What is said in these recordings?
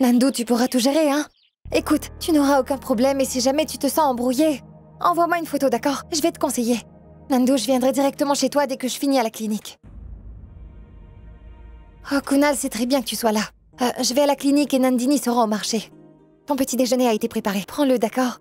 Nandu, tu pourras tout gérer, hein? Écoute, tu n'auras aucun problème et si jamais tu te sens embrouillé, envoie-moi une photo, d'accord? Je vais te conseiller. Nandu, je viendrai directement chez toi dès que je finis à la clinique. Oh, Kunal, c'est très bien que tu sois là. Je vais à la clinique et Nandini sera au marché. Ton petit déjeuner a été préparé. Prends-le, d'accord?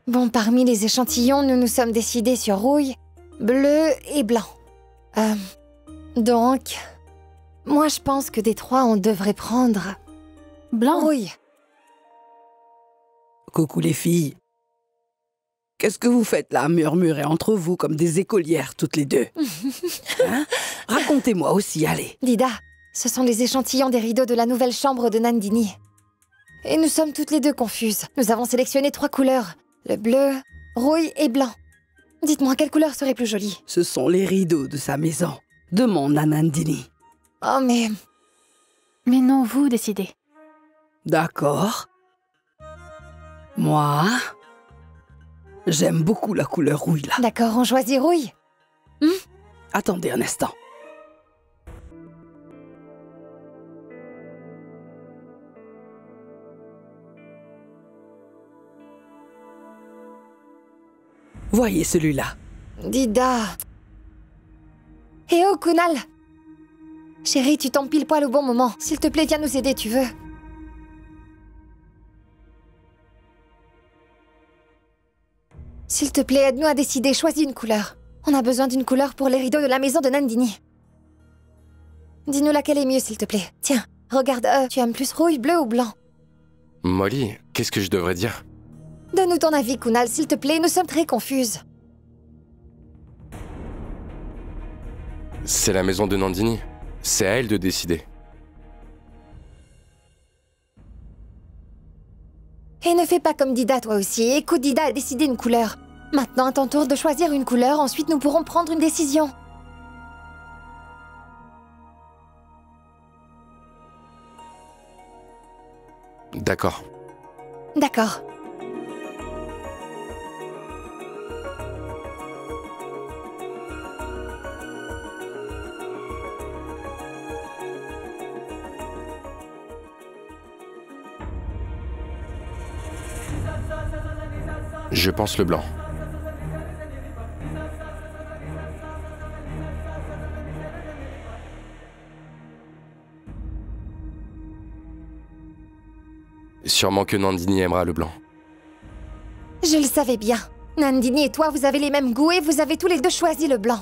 Bon, parmi les échantillons, nous nous sommes décidés sur rouille, bleu et blanc. Donc, moi je pense que des trois, on devrait prendre... Blanc. Rouille. Coucou les filles. Qu'est-ce que vous faites là, murmurer entre vous comme des écolières toutes les deux? Hein? Racontez-moi aussi, allez. Dida, ce sont les échantillons des rideaux de la nouvelle chambre de Nandini. Et nous sommes toutes les deux confuses. Nous avons sélectionné 3 couleurs. Le bleu, rouille et blanc. Dites-moi, quelle couleur serait plus jolie? Ce sont les rideaux de sa maison. Demande à Nandini. Oh, mais... Mais non, vous décidez. D'accord. Moi, j'aime beaucoup la couleur rouille là. D'accord, on choisit rouille. Attendez un instant. Voyez celui-là. Dida. Eh oh, Kunal! Chérie, tu tombes pile poil au bon moment. S'il te plaît, viens nous aider, tu veux. S'il te plaît, aide-nous à décider. Choisis une couleur. On a besoin d'une couleur pour les rideaux de la maison de Nandini. Dis-nous laquelle est mieux, s'il te plaît. Tiens, regarde, tu aimes plus rouge, bleu ou blanc? Molly, qu'est-ce que je devrais dire? Donne-nous ton avis, Kunal, s'il te plaît. Nous sommes très confuses. C'est la maison de Nandini. C'est à elle de décider. Et ne fais pas comme Dida, toi aussi. Écoute, Dida a décidé une couleur. Maintenant, à ton tour de choisir une couleur. Ensuite, nous pourrons prendre une décision. D'accord. D'accord. Je pense le blanc. Sûrement que Nandini aimera le blanc. Je le savais bien. Nandini et toi, vous avez les mêmes goûts et vous avez tous les deux choisi le blanc.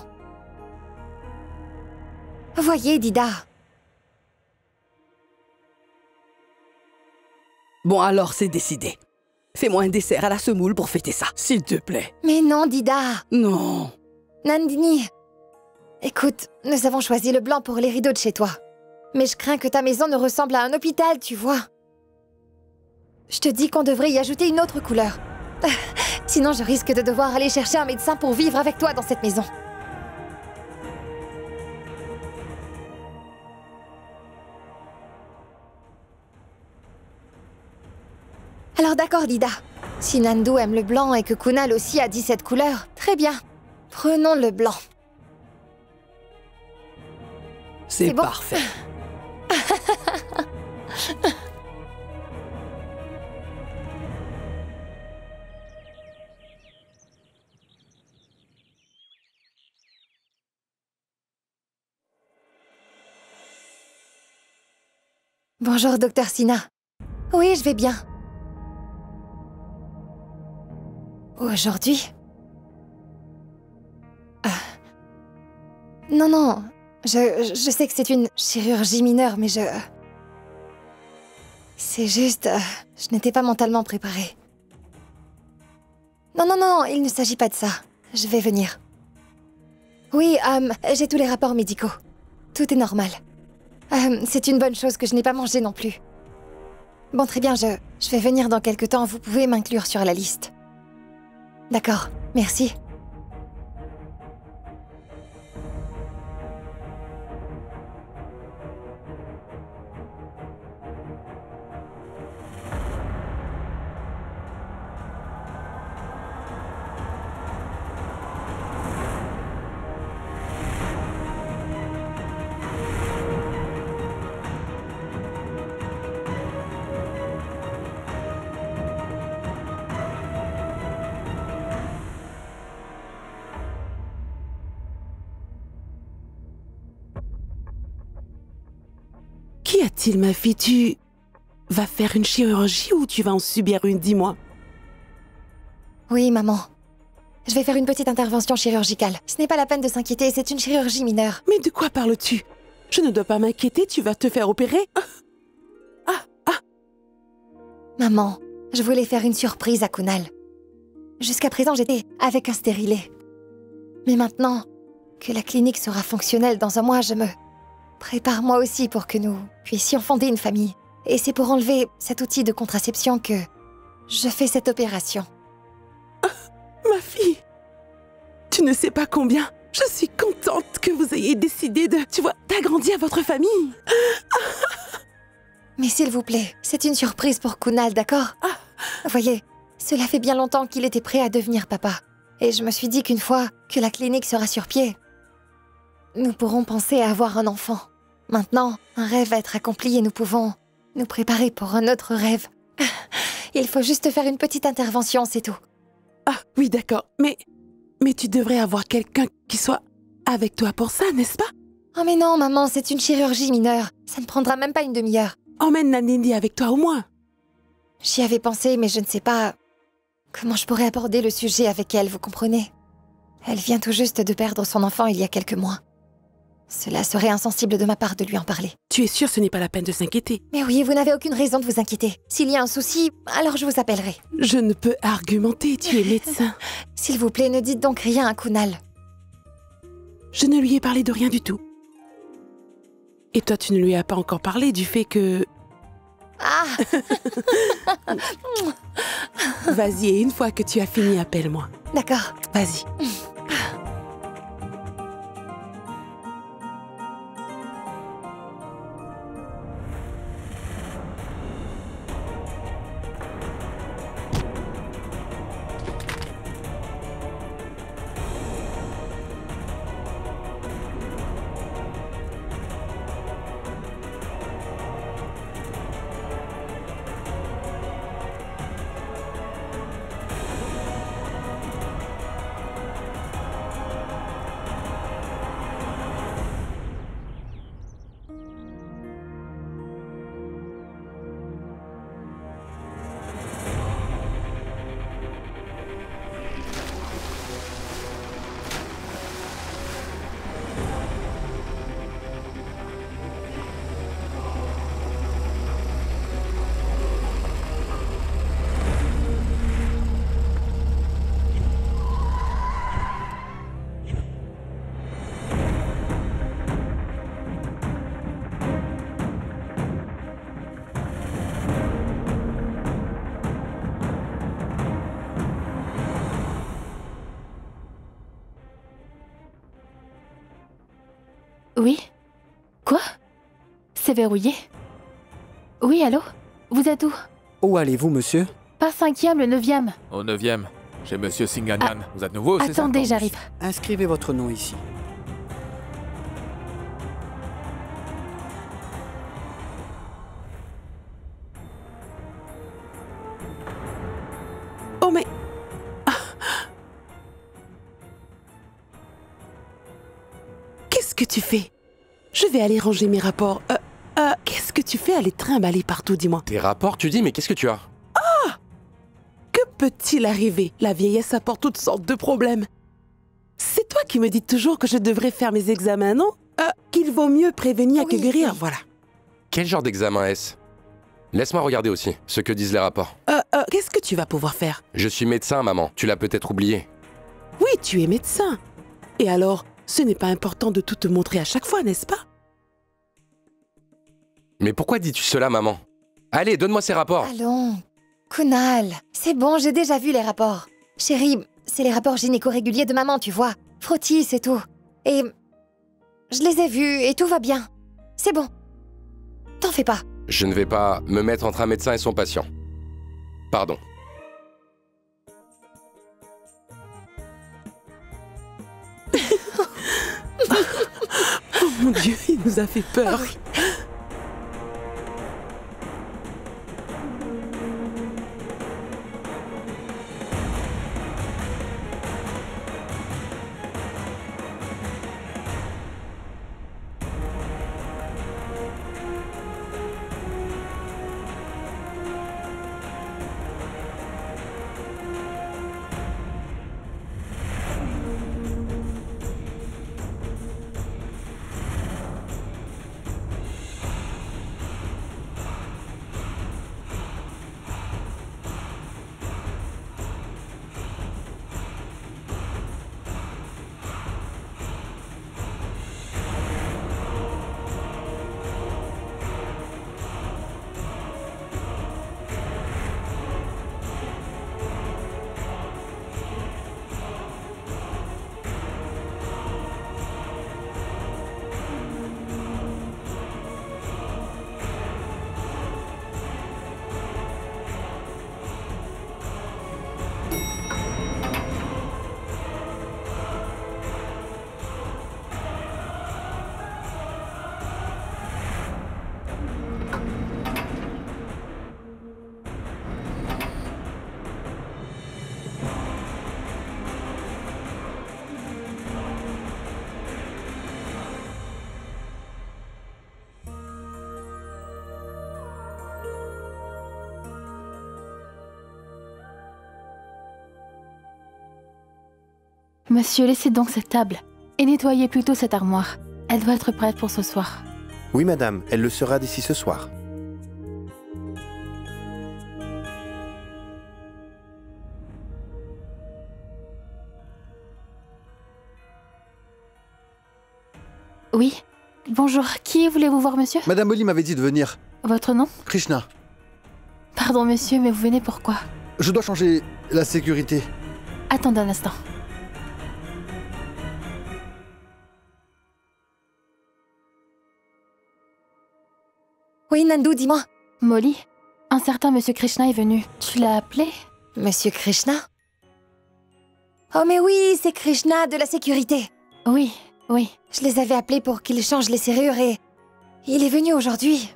Voyez, Dida. Bon, alors c'est décidé. Fais-moi un dessert à la semoule pour fêter ça, s'il te plaît. Mais non, Dida. Non. Nandini. Écoute, nous avons choisi le blanc pour les rideaux de chez toi. Mais je crains que ta maison ne ressemble à un hôpital, tu vois. Je te dis qu'on devrait y ajouter une autre couleur. Sinon, je risque de devoir aller chercher un médecin pour vivre avec toi dans cette maison. Alors d'accord, Dida. Si Nandu aime le blanc et que Kunal aussi a dit cette couleur, très bien. Prenons le blanc. C'est bon. parfait. Bonjour, docteur Sina. Oui, je vais bien. Aujourd'hui? Non, je sais que c'est une chirurgie mineure, mais c'est juste... je n'étais pas mentalement préparée. Non, il ne s'agit pas de ça. Je vais venir. Oui, j'ai tous les rapports médicaux. Tout est normal. C'est une bonne chose que je n'ai pas mangé non plus. Bon, très bien, je vais venir dans quelque temps. Vous pouvez m'inclure sur la liste. D'accord, merci. Qu'y a-t-il, ma fille? Tu vas faire une chirurgie ou tu vas en subir une, dis-moi? Oui, maman. Je vais faire une petite intervention chirurgicale. Ce n'est pas la peine de s'inquiéter, c'est une chirurgie mineure. Mais de quoi parles-tu? Je ne dois pas m'inquiéter, tu vas te faire opérer? Maman, je voulais faire une surprise à Kunal. Jusqu'à présent, j'étais avec un stérilet. Mais maintenant que la clinique sera fonctionnelle dans un mois, je me prépare moi aussi pour que nous puissions fonder une famille. Et c'est pour enlever cet outil de contraception que je fais cette opération. Ma fille, tu ne sais pas combien je suis contente que vous ayez décidé d'agrandir votre famille. Mais s'il vous plaît, c'est une surprise pour Kunal, d'accord? Voyez, cela fait bien longtemps qu'il était prêt à devenir papa. Et je me suis dit qu'une fois que la clinique sera sur pied, nous pourrons penser à avoir un enfant. Maintenant, un rêve va être accompli et nous pouvons nous préparer pour un autre rêve. Il faut juste faire une petite intervention, c'est tout. Ah, oui, d'accord. Mais tu devrais avoir quelqu'un qui soit avec toi pour ça, n'est-ce pas? Oh mais non, maman, c'est une chirurgie mineure. Ça ne prendra même pas une demi-heure. Emmène Nandini avec toi au moins. J'y avais pensé, mais je ne sais pas comment je pourrais aborder le sujet avec elle, vous comprenez? Elle vient tout juste de perdre son enfant il y a quelques mois. Cela serait insensible de ma part de lui en parler. Tu es sûre ce n'est pas la peine de s'inquiéter? Mais oui, vous n'avez aucune raison de vous inquiéter. S'il y a un souci, alors je vous appellerai. Je ne peux argumenter, tu es médecin. S'il vous plaît, ne dites donc rien à Kunal. Je ne lui ai parlé de rien du tout. Et toi, tu ne lui as pas encore parlé du fait que... Ah! Vas-y, et une fois que tu as fini, appelle-moi. D'accord. Vas-y. Oui? Quoi? C'est verrouillé? Oui, allô? Vous êtes où? Où allez-vous, monsieur? Pas 5e, le 9e. Au 9e, chez Monsieur Singanyan. Vous êtes nouveau, c'est ça? Attendez, j'arrive. Inscrivez votre nom ici. Oh, mais... Qu'est-ce que tu fais? Je vais aller ranger mes rapports. Qu'est-ce que tu fais à les trimballer partout, dis-moi? Tes rapports, tu dis, mais qu'est-ce que tu as? Que peut-il arriver? La vieillesse apporte toutes sortes de problèmes. C'est toi qui me dis toujours que je devrais faire mes examens, non? Qu'il vaut mieux prévenir que Oui, guérir, oui. voilà. Quel genre d'examen est-ce? Laisse-moi regarder aussi ce que disent les rapports. Qu'est-ce que tu vas pouvoir faire? Je suis médecin, maman. Tu l'as peut-être oublié. Oui, tu es médecin. Et alors, ce n'est pas important de tout te montrer à chaque fois, n'est-ce pas? Mais pourquoi dis-tu cela, maman? Allez, donne-moi ces rapports. Allons. Kunal, c'est bon, j'ai déjà vu les rapports. Chérie, c'est les rapports gynéco-réguliers de maman, tu vois. Frottis, c'est tout. Et... je les ai vus et tout va bien. C'est bon. T'en fais pas. Je ne vais pas me mettre entre un médecin et son patient. Pardon. Oh mon Dieu, il nous a fait peur. Ah oui. Monsieur, laissez donc cette table et nettoyez plutôt cette armoire. Elle doit être prête pour ce soir. Oui, madame, elle le sera d'ici ce soir. Oui. Bonjour. Qui voulez-vous voir, monsieur? Madame Molly m'avait dit de venir. Votre nom? Krishna. Pardon, monsieur, mais vous venez pourquoi? Je dois changer la sécurité. Attendez un instant. Oui, Nandu, dis-moi. Molly, un certain monsieur Krishna est venu. Tu l'as appelé? Monsieur Krishna? Oh mais oui, c'est Krishna de la sécurité. Oui, oui. Je les avais appelés pour qu'ils changent les serrures et... il est venu aujourd'hui.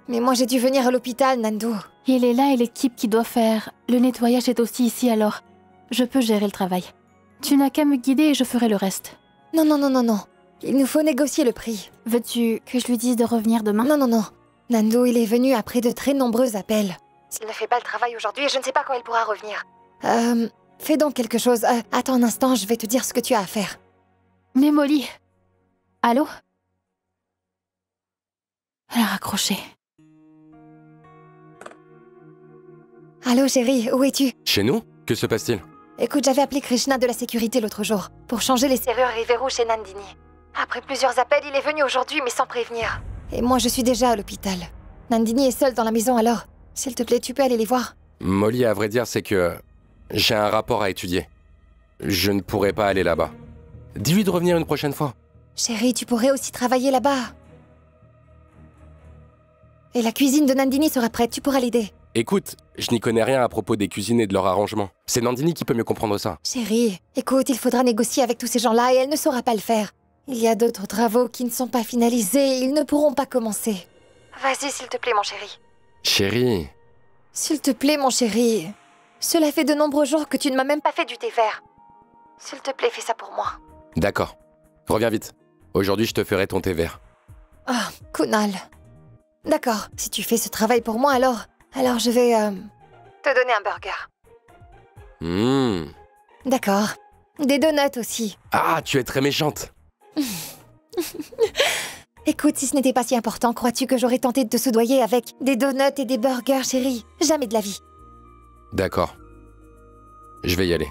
Mais moi j'ai dû venir à l'hôpital, Nandu. Il est là et l'équipe qui doit faire. Le nettoyage est aussi ici alors. Je peux gérer le travail. Tu n'as qu'à me guider et je ferai le reste. Non, non, non, non, non. Il nous faut négocier le prix. Veux-tu que je lui dise de revenir demain? Non, non, non. Nandu, il est venu après de très nombreux appels. S'il ne fait pas le travail aujourd'hui, je ne sais pas quand il pourra revenir. Fais donc quelque chose. Attends un instant, je vais te dire ce que tu as à faire. Mais Molly... Allô? Elle a raccroché. Allô chérie, où es-tu? Chez nous? Que se passe-t-il? Écoute, j'avais appelé Krishna de la sécurité l'autre jour pour changer les serrures et verrous chez Nandini. Après plusieurs appels, il est venu aujourd'hui mais sans prévenir. Et moi je suis déjà à l'hôpital. Nandini est seule dans la maison alors. S'il te plaît, tu peux aller les voir? Molly, à vrai dire, c'est que j'ai un rapport à étudier. Je ne pourrai pas aller là-bas. Dis-lui de revenir une prochaine fois. Chérie, tu pourrais aussi travailler là-bas. Et la cuisine de Nandini sera prête, tu pourras l'aider. Écoute, je n'y connais rien à propos des cuisines et de leur arrangement. C'est Nandini qui peut mieux comprendre ça. Chérie, écoute, il faudra négocier avec tous ces gens-là et elle ne saura pas le faire. Il y a d'autres travaux qui ne sont pas finalisés et ils ne pourront pas commencer. Vas-y, s'il te plaît, mon chéri. Chérie... S'il te plaît, mon chéri. Cela fait de nombreux jours que tu ne m'as même pas fait du thé vert. S'il te plaît, fais ça pour moi. D'accord. Reviens vite. Aujourd'hui, je te ferai ton thé vert. Ah, Kunal. D'accord, si tu fais ce travail pour moi, alors je vais te donner un burger. D'accord. Des donuts aussi. Ah, tu es très méchante. Écoute, si ce n'était pas si important, crois-tu que j'aurais tenté de te soudoyer avec des donuts et des burgers, chérie? Jamais de la vie. D'accord. Je vais y aller.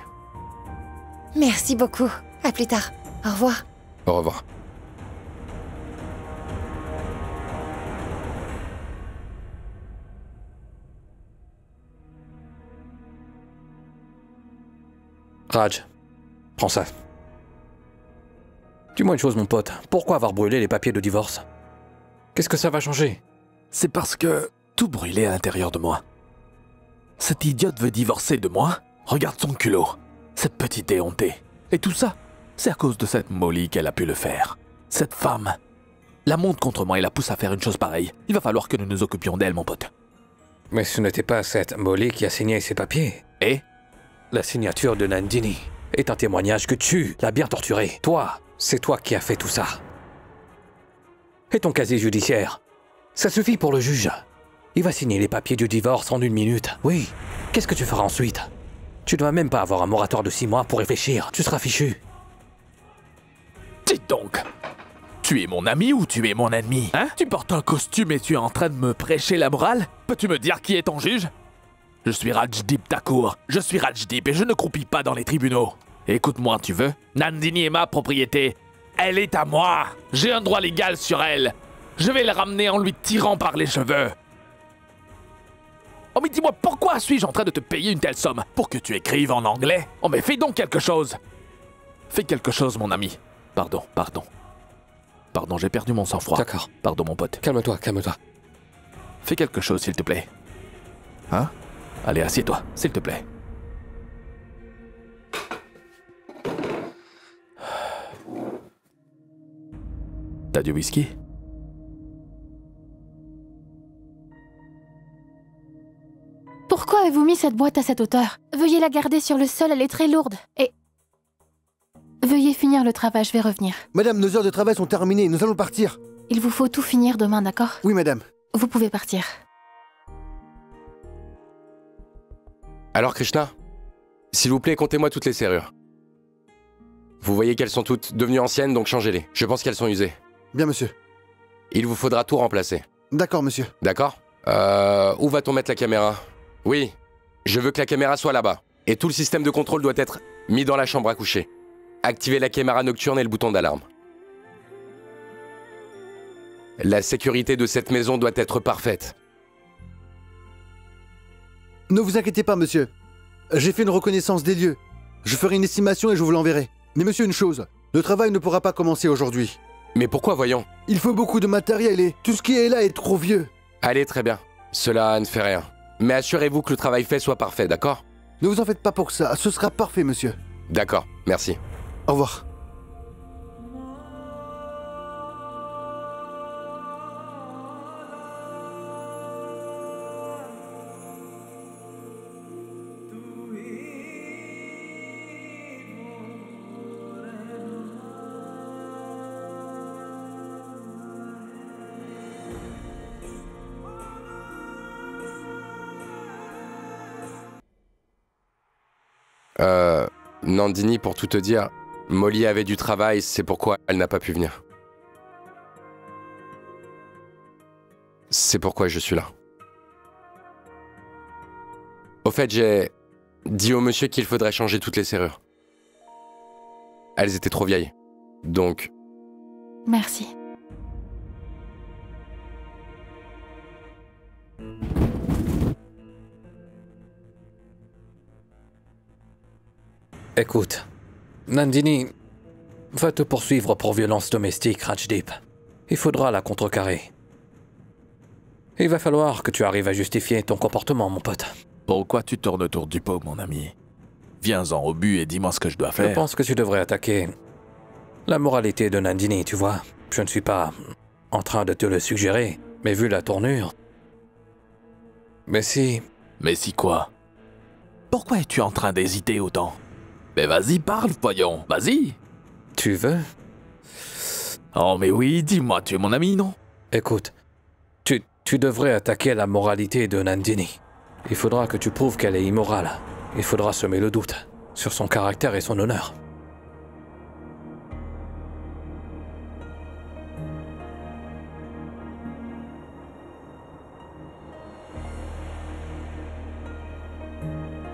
Merci beaucoup. À plus tard. Au revoir. Au revoir. Raj, prends ça. Dis-moi une chose, mon pote. Pourquoi avoir brûlé les papiers de divorce? Qu'est-ce que ça va changer? C'est parce que tout brûlait à l'intérieur de moi. Cette idiote veut divorcer de moi. Regarde son culot. Cette petite éhontée. Et tout ça, c'est à cause de cette Molly qu'elle a pu le faire. Cette femme la monte contre moi et la pousse à faire une chose pareille. Il va falloir que nous nous occupions d'elle, mon pote. Mais ce n'était pas cette Molly qui a signé ces papiers. Et la signature de Nandini est un témoignage que tu l'as bien torturé. Toi, c'est toi qui as fait tout ça. Et ton casier judiciaire, ça suffit pour le juge. Il va signer les papiers du divorce en 1 minute. Oui. Qu'est-ce que tu feras ensuite? Tu ne dois même pas avoir un moratoire de 6 mois pour réfléchir. Tu seras fichu. Dites donc, tu es mon ami ou tu es mon ennemi? Hein? Tu portes un costume et tu es en train de me prêcher la morale? Peux-tu me dire qui est ton juge? Je suis Rajdeep Thakur. Je suis Rajdeep et je ne croupis pas dans les tribunaux. Écoute-moi, tu veux? Nandini est ma propriété. Elle est à moi. J'ai un droit légal sur elle. Je vais la ramener en lui tirant par les cheveux. Oh mais dis-moi, pourquoi suis-je en train de te payer une telle somme? Pour que tu écrives en anglais? Oh mais fais donc quelque chose. Fais quelque chose, mon ami. Pardon, j'ai perdu mon sang-froid. D'accord. Pardon, mon pote. Calme-toi, calme-toi. Fais quelque chose, s'il te plaît. Hein? Allez, assieds-toi, s'il te plaît. T'as du whisky? Pourquoi avez-vous mis cette boîte à cette hauteur? Veuillez la garder sur le sol, elle est très lourde. Et... veuillez finir le travail, je vais revenir. Madame, nos heures de travail sont terminées, nous allons partir. Il vous faut tout finir demain, d'accord? Oui, madame. Vous pouvez partir. Alors Krishna, s'il vous plaît, comptez-moi toutes les serrures. Vous voyez qu'elles sont toutes devenues anciennes, donc changez-les. Je pense qu'elles sont usées. Bien, monsieur. Il vous faudra tout remplacer. D'accord, monsieur. D'accord? Où va-t-on mettre la caméra? Oui, je veux que la caméra soit là-bas. Et tout le système de contrôle doit être mis dans la chambre à coucher. Activez la caméra nocturne et le bouton d'alarme. La sécurité de cette maison doit être parfaite. Ne vous inquiétez pas, monsieur. J'ai fait une reconnaissance des lieux. Je ferai une estimation et je vous l'enverrai. Mais monsieur, une chose. Le travail ne pourra pas commencer aujourd'hui. Mais pourquoi, voyons? Il faut beaucoup de matériel et tout ce qui est là est trop vieux. Allez, très bien. Cela ne fait rien. Mais assurez-vous que le travail fait soit parfait, d'accord? Ne vous en faites pas pour ça. Ce sera parfait, monsieur. D'accord, merci. Au revoir. Nandini, pour tout te dire, Molly avait du travail, c'est pourquoi elle n'a pas pu venir. C'est pourquoi je suis là. Au fait, j'ai dit au monsieur qu'il faudrait changer toutes les serrures. Elles étaient trop vieilles. Donc... Merci. Écoute, Nandini va te poursuivre pour violence domestique, Rajdeep. Il faudra la contrecarrer. Il va falloir que tu arrives à justifier ton comportement, mon pote. Pourquoi tu tournes autour du pot, mon ami? Viens-en au but et dis-moi ce que je dois faire. Je pense que tu devrais attaquer la moralité de Nandini, tu vois. Je ne suis pas en train de te le suggérer, mais vu la tournure... Mais si... Mais si quoi? Pourquoi es-tu en train d'hésiter autant? Mais vas-y, parle, voyons, vas-y. Tu veux? Oh mais oui, dis-moi, tu es mon ami, non? Écoute, tu devrais attaquer la moralité de Nandini. Il faudra que tu prouves qu'elle est immorale. Il faudra semer le doute sur son caractère et son honneur.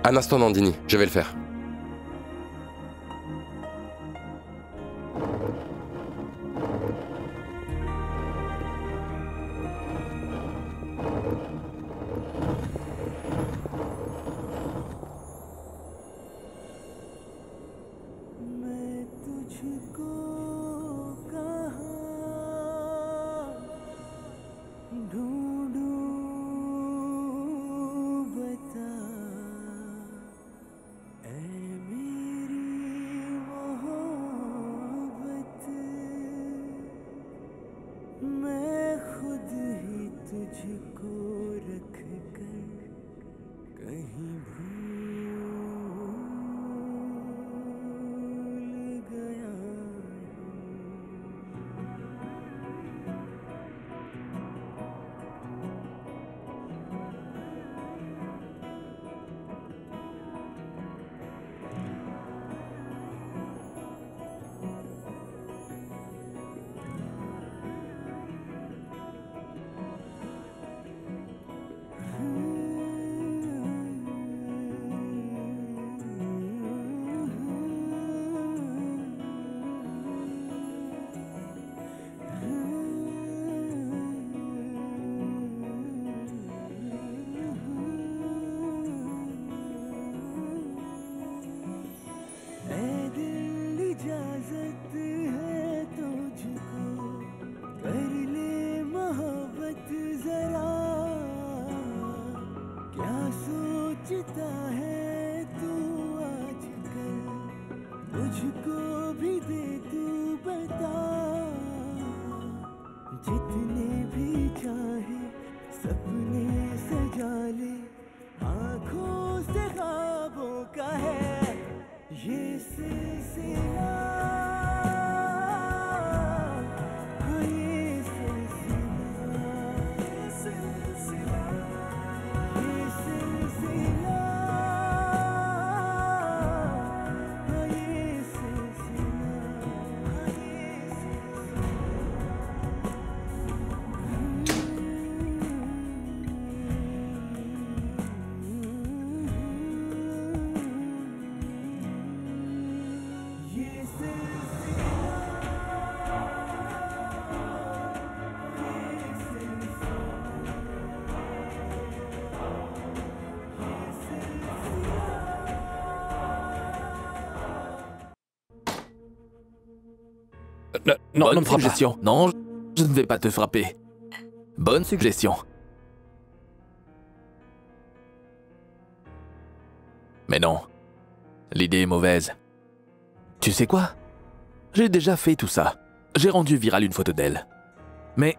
Un instant, Nandini, je vais le faire. Non, Bonne ne me frappe pas. suggestion. Non, je ne vais pas te frapper. Bonne suggestion. Mais non. L'idée est mauvaise. Tu sais quoi? J'ai déjà fait tout ça. J'ai rendu virale une photo d'elle. Mais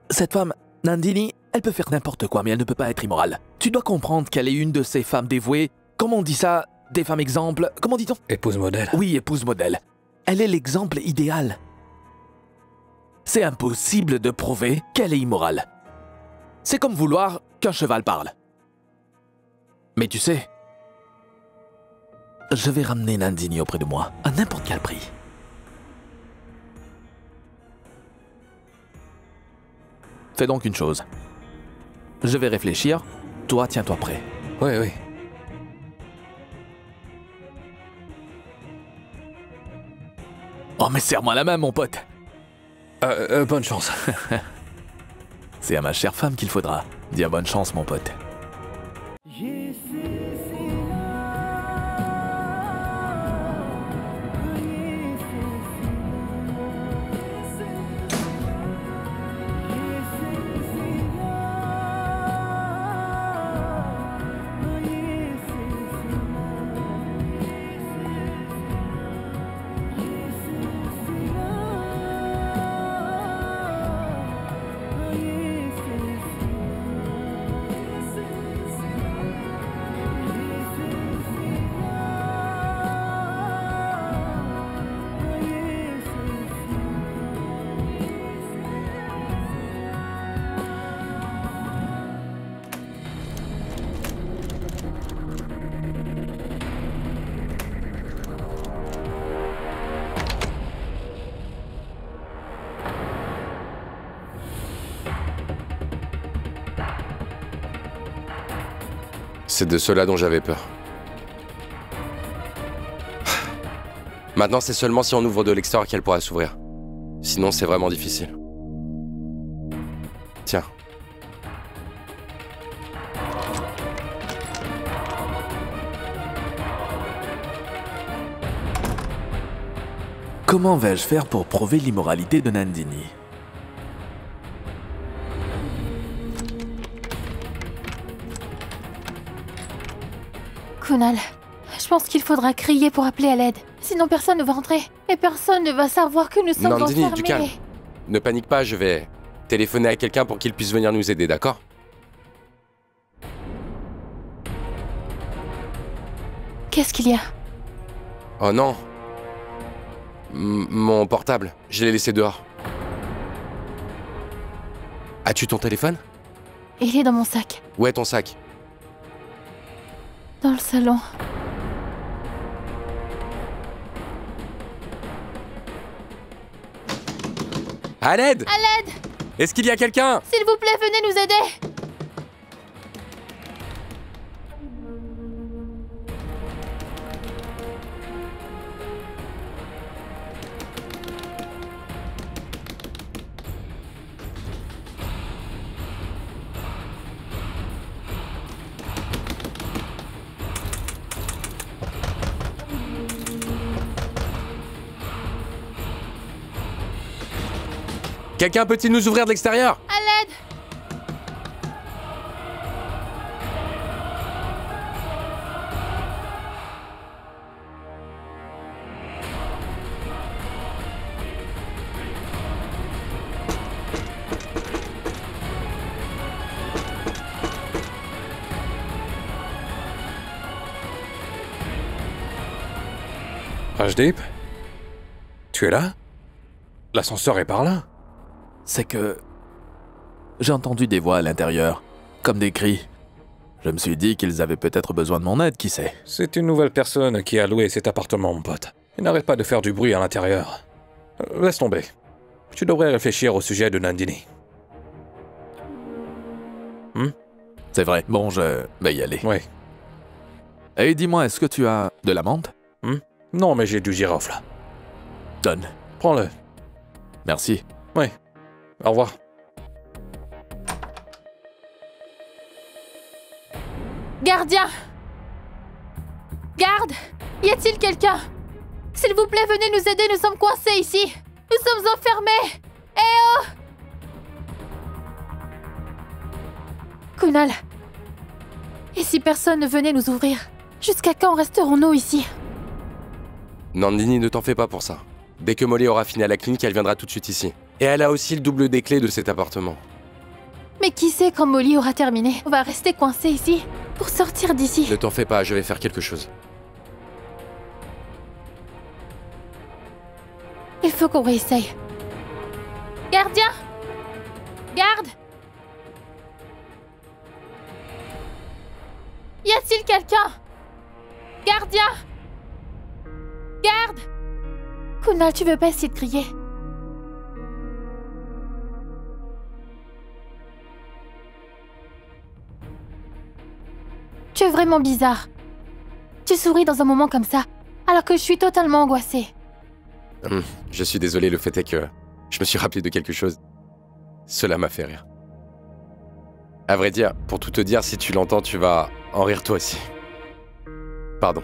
cette femme, Nandini, elle peut faire n'importe quoi, mais elle ne peut pas être immorale. Tu dois comprendre qu'elle est une de ces femmes dévouées. Comment on dit ça? Des femmes exemples? Comment dit-on? Épouse modèle. Oui, épouse modèle. Elle est l'exemple idéal. C'est impossible de prouver qu'elle est immorale. C'est comme vouloir qu'un cheval parle. Mais tu sais, je vais ramener Nandini auprès de moi, à n'importe quel prix. Fais donc une chose. Je vais réfléchir, toi tiens-toi prêt. Oui, oui. Oh mais serre-moi la main mon pote. Bonne chance. C'est à ma chère femme qu'il faudra. Dire bonne chance mon pote. C'est de cela dont j'avais peur. Maintenant, c'est seulement si on ouvre de l'extérieur qu'elle pourra s'ouvrir. Sinon, c'est vraiment difficile. Tiens. Comment vais-je faire pour prouver l'immoralité de Nandini? Kunal, je pense qu'il faudra crier pour appeler à l'aide. Sinon personne ne va entrer. Et personne ne va savoir que nous sommes Nandini, enfermés. du calme. Ne panique pas, je vais téléphoner à quelqu'un pour qu'il puisse venir nous aider, d'accord? Qu'est-ce qu'il y a? Oh non. Mon portable, je l'ai laissé dehors. As-tu ton téléphone? Il est dans mon sac. Où est ton sac? Dans le salon. À l'aide! À l'aide! Est-ce qu'il y a quelqu'un? S'il vous plaît, venez nous aider! Quelqu'un peut-il nous ouvrir de l'extérieur? À l'aide! Rajdip? Tu es là? L'ascenseur est par là? C'est que... j'ai entendu des voix à l'intérieur, comme des cris. Je me suis dit qu'ils avaient peut-être besoin de mon aide, qui sait. C'est une nouvelle personne qui a loué cet appartement, mon pote. Il n'arrête pas de faire du bruit à l'intérieur. Laisse tomber. Tu devrais réfléchir au sujet de Nandini. C'est vrai. Bon, je vais y aller. Oui. Et dis-moi, est-ce que tu as de la menthe? Non, mais j'ai du girofle. Donne. Prends-le. Merci. Oui. Au revoir. Gardien! Garde! Y a-t-il quelqu'un? S'il vous plaît, venez nous aider, nous sommes coincés ici! Nous sommes enfermés! Eh oh! Kunal. Et si personne ne venait nous ouvrir? Jusqu'à quand resterons-nous ici? Nandini, ne t'en fais pas pour ça. Dès que Molly aura fini à la clinique, elle viendra tout de suite ici. Et elle a aussi le double des clés de cet appartement. Mais qui sait quand Molly aura terminé? On va rester coincés ici pour sortir d'ici. Ne t'en fais pas, je vais faire quelque chose. Il faut qu'on réessaye. Gardien! Garde! Y a-t-il quelqu'un? Gardien! Garde! Kunal, tu veux pas essayer de crier? Tu es vraiment bizarre. Tu souris dans un moment comme ça, alors que je suis totalement angoissée. Je suis désolé, le fait est que je me suis rappelé de quelque chose. Cela m'a fait rire. À vrai dire, pour tout te dire, si tu l'entends, tu vas en rire toi aussi. Pardon.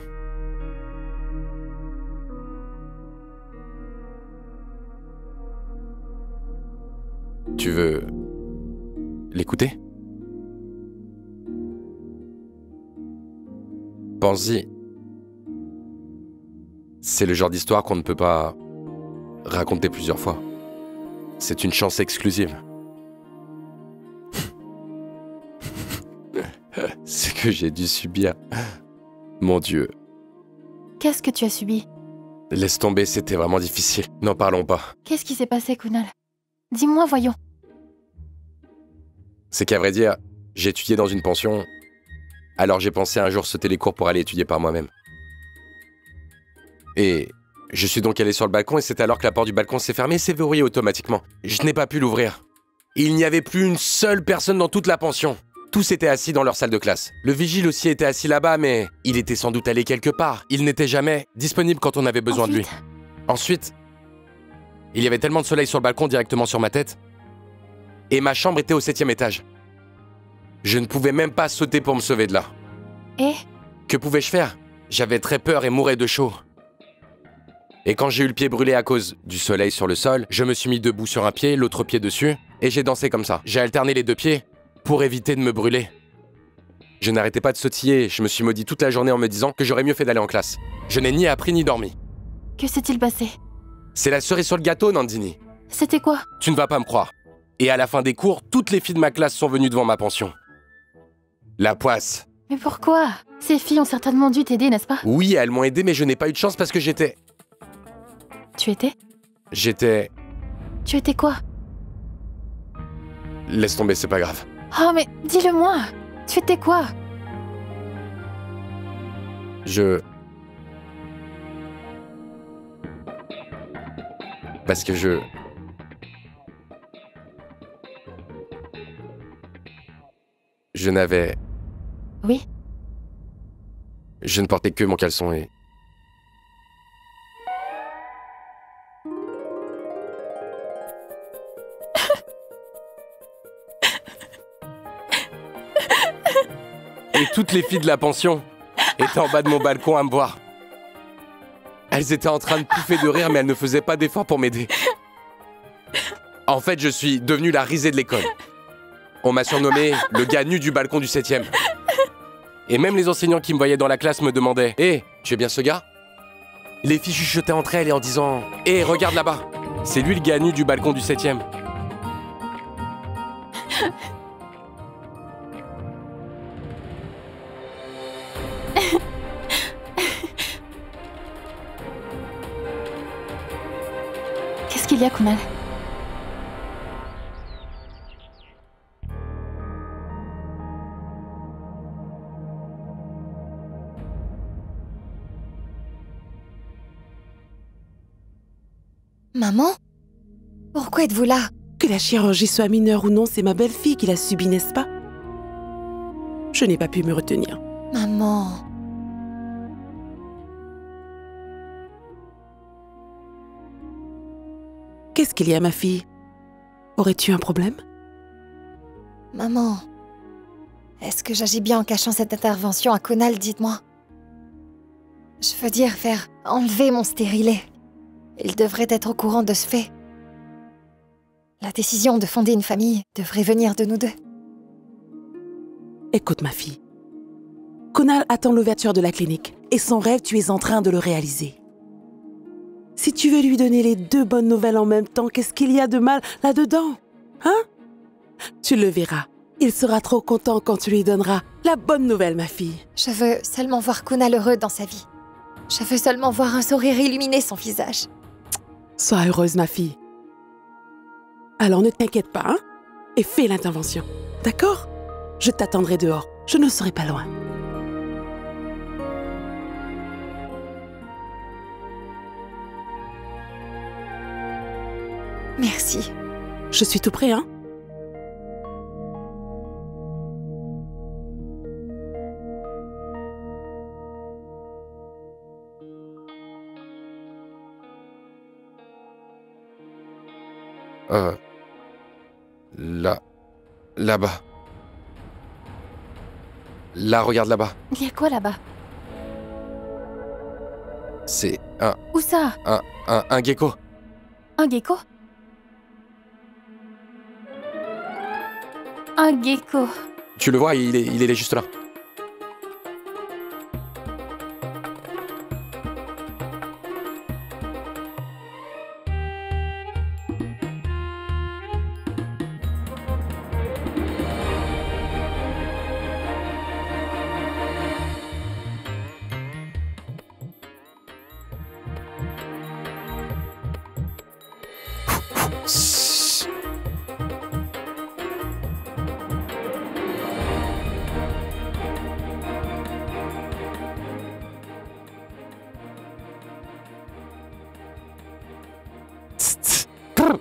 Tu veux l'écouter? Pense-y. C'est le genre d'histoire qu'on ne peut pas raconter plusieurs fois. C'est une chance exclusive. Ce que j'ai dû subir. Mon Dieu. Qu'est-ce que tu as subi? Laisse tomber, c'était vraiment difficile. N'en parlons pas. Qu'est-ce qui s'est passé, Kunal? Dis-moi, voyons. C'est qu'à vrai dire, j'ai étudié dans une pension. Alors j'ai pensé un jour sauter les cours pour aller étudier par moi-même. Et je suis donc allé sur le balcon et c'est alors que la porte du balcon s'est fermée et s'est verrouillée automatiquement. Je n'ai pas pu l'ouvrir. Il n'y avait plus une seule personne dans toute la pension. Tous étaient assis dans leur salle de classe. Le vigile aussi était assis là-bas, mais il était sans doute allé quelque part. Il n'était jamais disponible quand on avait besoin de lui. Ensuite, il y avait tellement de soleil sur le balcon directement sur ma tête. Et ma chambre était au 7e étage. Je ne pouvais même pas sauter pour me sauver de là. Et? Que pouvais-je faire? J'avais très peur et mourais de chaud. Et quand j'ai eu le pied brûlé à cause du soleil sur le sol, je me suis mis debout sur un pied, l'autre pied dessus, et j'ai dansé comme ça. J'ai alterné les deux pieds pour éviter de me brûler. Je n'arrêtais pas de sautiller, je me suis maudit toute la journée en me disant que j'aurais mieux fait d'aller en classe. Je n'ai ni appris ni dormi. Que s'est-il passé? C'est la cerise sur le gâteau, Nandini. C'était quoi? Tu ne vas pas me croire. Et à la fin des cours, toutes les filles de ma classe sont venues devant ma pension. La poisse. Mais pourquoi? Ces filles ont certainement dû t'aider, n'est-ce pas? Oui, elles m'ont aidé, mais je n'ai pas eu de chance parce que j'étais... Tu étais? J'étais... Tu étais quoi? Laisse tomber, c'est pas grave. Oh, mais dis-le-moi! Tu étais quoi? Parce que je n'avais... Oui? Je ne portais que mon caleçon et... Et toutes les filles de la pension étaient en bas de mon balcon à me voir. Elles étaient en train de pouffer de rire, mais elles ne faisaient pas d'efforts pour m'aider. En fait, je suis devenu la risée de l'école. On m'a surnommé le gars nu du balcon du 7e. Et même les enseignants qui me voyaient dans la classe me demandaient « Hé, tu es bien ce gars ?» Les filles chuchotaient entre elles et en disant « Hé, regarde là-bas, c'est lui le gars nu du balcon du 7e. » Qu'est-ce qu'il y a, Kunal? Maman? Pourquoi êtes-vous là? Que la chirurgie soit mineure ou non, c'est ma belle-fille qui l'a subie, n'est-ce pas? Je n'ai pas pu me retenir. Maman... Qu'est-ce qu'il y a, ma fille? Aurais-tu un problème? Maman... Est-ce que j'agis bien en cachant cette intervention à Kunal, dites-moi? Je veux dire faire enlever mon stérilet. Il devrait être au courant de ce fait. La décision de fonder une famille devrait venir de nous deux. Écoute, ma fille. Kunal attend l'ouverture de la clinique. Et son rêve, tu es en train de le réaliser. Si tu veux lui donner les 2 bonnes nouvelles en même temps, qu'est-ce qu'il y a de mal là-dedans? Hein? Tu le verras. Il sera trop content quand tu lui donneras la bonne nouvelle, ma fille. Je veux seulement voir Kunal heureux dans sa vie. Je veux seulement voir un sourire illuminer son visage. Sois heureuse, ma fille. Alors ne t'inquiète pas, hein? Et fais l'intervention. D'accord? Je t'attendrai dehors. Je ne serai pas loin. Merci. Je suis tout prêt, hein? Là-bas. Là, regarde là-bas. Il y a quoi là-bas? C'est Où ça? un gecko. Un gecko? Un gecko. Tu le vois, il est juste là.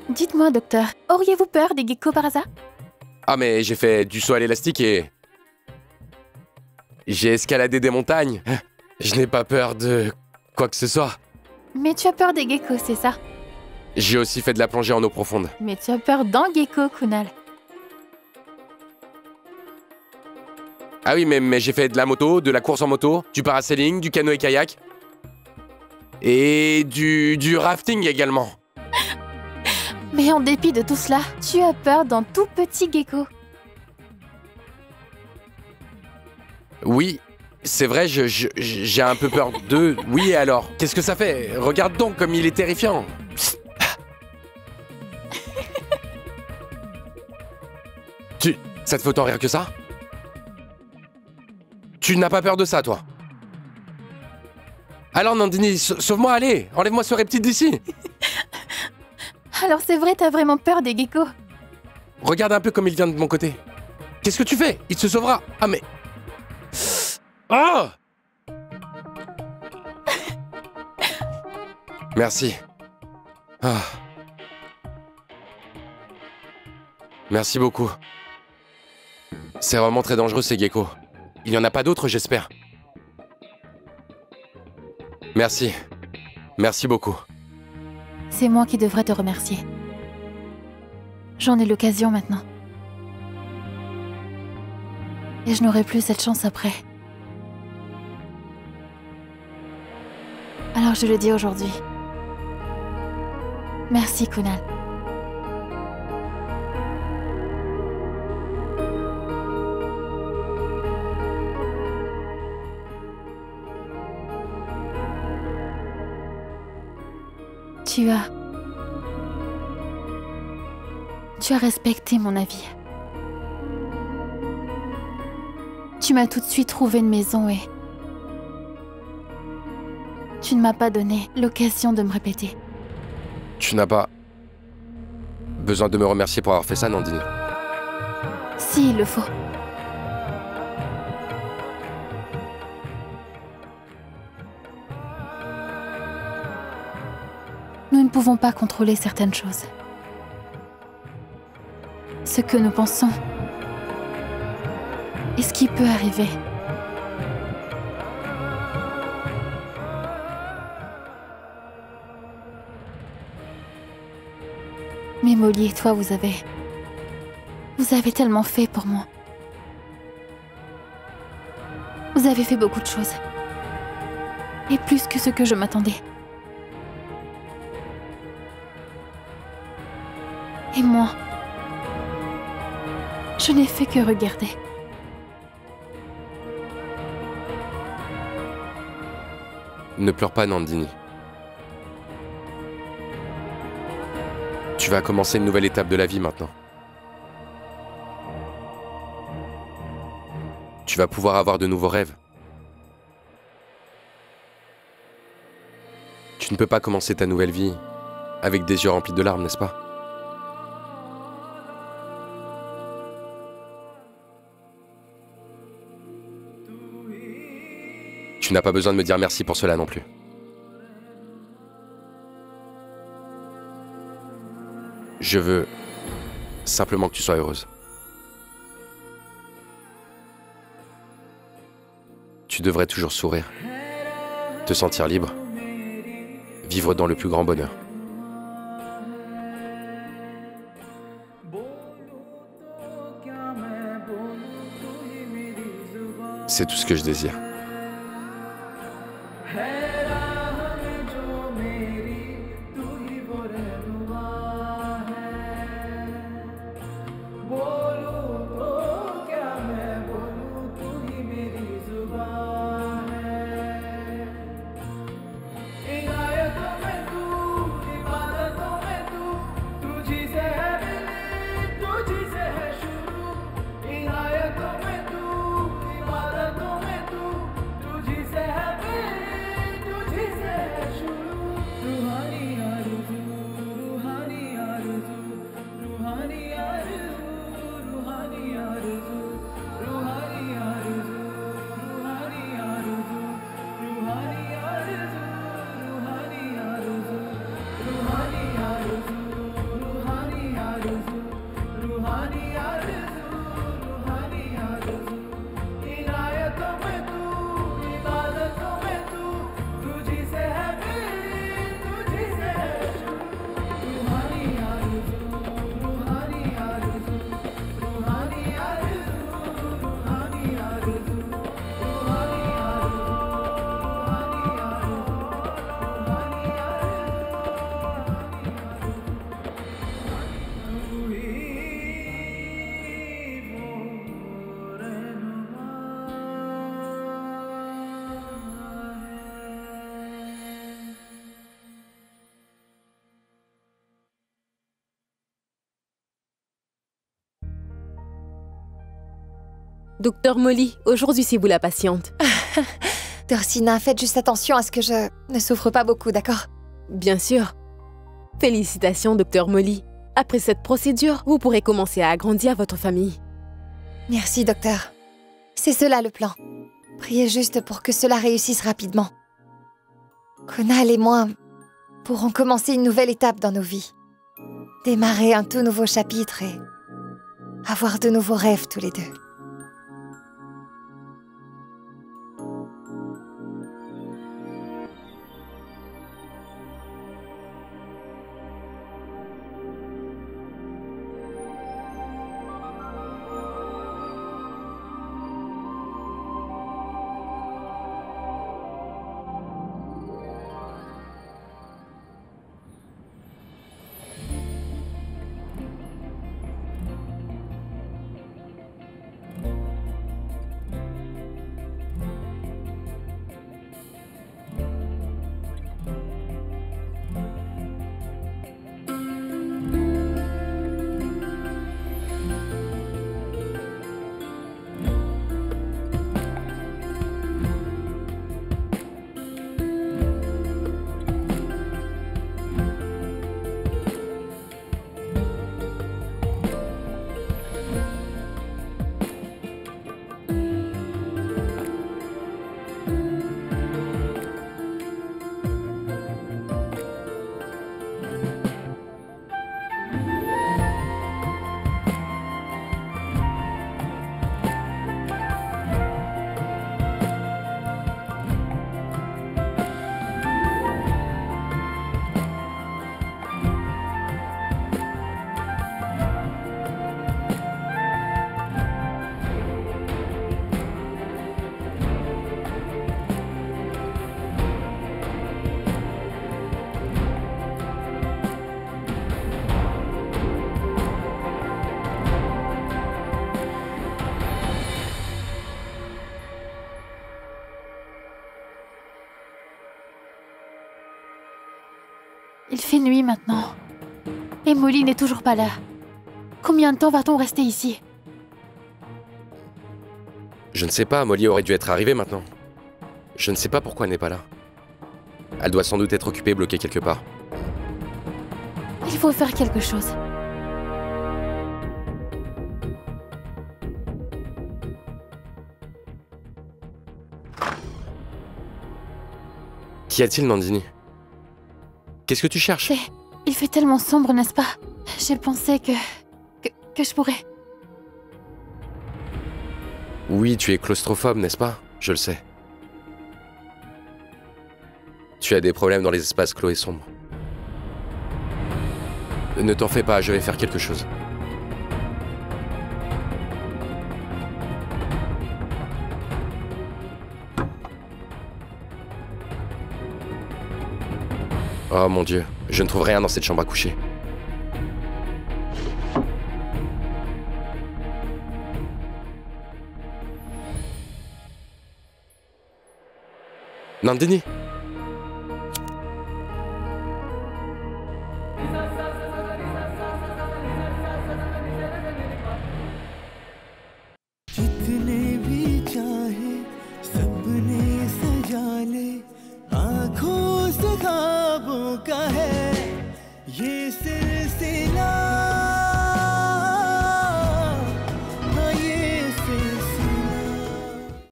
Dites-moi, docteur, auriez-vous peur des geckos par hasard? Ah mais j'ai fait du saut à l'élastique et... j'ai escaladé des montagnes. Je n'ai pas peur de quoi que ce soit. Mais tu as peur des geckos, c'est ça? J'ai aussi fait de la plongée en eau profonde. Mais tu as peur d'un gecko, Kunal. Ah oui, mais j'ai fait de la moto, de la course en moto, du parasailing, du canoë-kayak. Et du rafting également. Mais en dépit de tout cela, tu as peur d'un tout petit gecko. Oui, c'est vrai, j'ai un peu peur d'eux. Oui, et alors? Qu'est-ce que ça fait? Regarde donc comme il est terrifiant. Ça te fait autant rire que ça? Tu n'as pas peur de ça, toi? Alors, Nandini, sauve-moi, allez! Enlève-moi ce reptile d'ici! Alors c'est vrai, t'as vraiment peur des geckos? Regarde un peu comme il vient de mon côté. Qu'est-ce que tu fais? Il se sauvera. Ah, mais... Oh! Merci. Ah. Merci beaucoup. C'est vraiment très dangereux, ces geckos. Il n'y en a pas d'autres, j'espère. Merci. Merci beaucoup. C'est moi qui devrais te remercier. J'en ai l'occasion maintenant. Et je n'aurai plus cette chance après. Alors je le dis aujourd'hui. Merci, Kunal. Tu as respecté mon avis. Tu m'as tout de suite trouvé une maison et... tu ne m'as pas donné l'occasion de me répéter. Tu n'as pas besoin de me remercier pour avoir fait ça, Nandini. Si, il le faut. Nous ne pouvons pas contrôler certaines choses. Ce que nous pensons et ce qui peut arriver. Mais Molly et toi, vous avez tellement fait pour moi. Vous avez fait beaucoup de choses. Et plus que ce que je m'attendais. Et moi, je n'ai fait que regarder. Ne pleure pas, Nandini. Tu vas commencer une nouvelle étape de la vie maintenant. Tu vas pouvoir avoir de nouveaux rêves. Tu ne peux pas commencer ta nouvelle vie avec des yeux remplis de larmes, n'est-ce pas? Tu n'as pas besoin de me dire merci pour cela non plus. Je veux simplement que tu sois heureuse. Tu devrais toujours sourire, te sentir libre, vivre dans le plus grand bonheur. C'est tout ce que je désire. Docteur Molly, aujourd'hui c'est vous la patiente. Dorsina, faites juste attention à ce que je ne souffre pas beaucoup, d'accord? Bien sûr. Félicitations, Docteur Molly. Après cette procédure, vous pourrez commencer à agrandir votre famille. Merci, docteur. C'est cela le plan. Priez juste pour que cela réussisse rapidement. Conal et moi pourrons commencer une nouvelle étape dans nos vies. Démarrer un tout nouveau chapitre et avoir de nouveaux rêves tous les deux. fait nuit maintenant. Et Molly n'est toujours pas là. Combien de temps va-t-on rester ici? Je ne sais pas, Molly aurait dû être arrivée maintenant. Je ne sais pas pourquoi elle n'est pas là. Elle doit sans doute être occupée, bloquée quelque part. Il faut faire quelque chose. Qu'y a-t-il, Nandini? Qu'est-ce que tu cherches? Il fait tellement sombre, n'est-ce pas? J'ai pensé que je pourrais... Oui, tu es claustrophobe, n'est-ce pas? Je le sais. Tu as des problèmes dans les espaces clos et sombres. Ne t'en fais pas, je vais faire quelque chose. Oh mon Dieu, je ne trouve rien dans cette chambre à coucher. Nandini! जितने भी चाहे सबने सजा ले आँखों से ख्वाबों का है ये सिलसिला